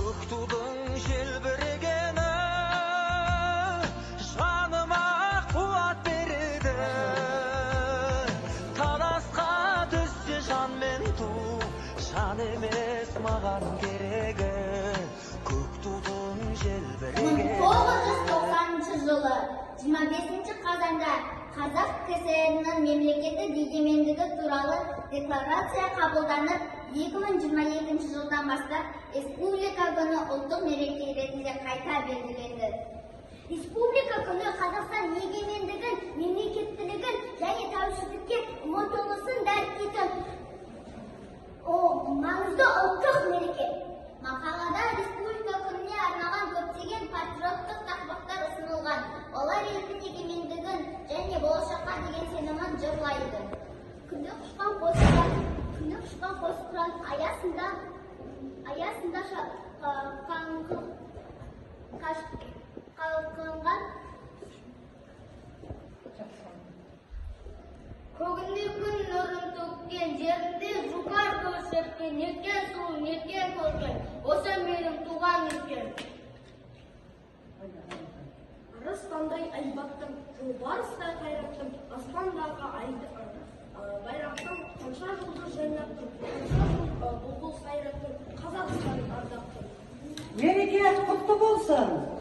көк тудың желбірегені жаныма қуат береді. Таласқа түссе жан мен ту, жан емес маған керегі. Көк тудың желбірегені. 1990 жылы 25 қазанда Қазақ КСР-ның мемлекеттік егемендігі туралы декларация қабылданып, 2022 жылдан бастап Республика күні ұлттық мереке ретінде қайта белгіленді. Республика күні Қазақстан егемендігін, мемлекеттілігін және тәуелсіздікке ұмтылысын дәріптейтін маңызды ұлттық мереке. Мақалада республика күніне арналған көптеген патриоттық тақырыптар ұсынылған. Олар елдің егемендігін және болашаққа деген сенімін жырлайды. Күні құшқан қос құран аясында қалқынған көгінде күн нұрын төккен, жерінде жұпар көрсеткен, неткен сұлу, неткен көркем, осы менің туған өлкем. Арыстандай айбаттым, жолбарыстай қайраттым, аспандағы байрақтым, қанша жұлдыз жайнаттым, қанша бұлбұл сайраттым, Қазақстан ардақтым. Мереке құтты болсын.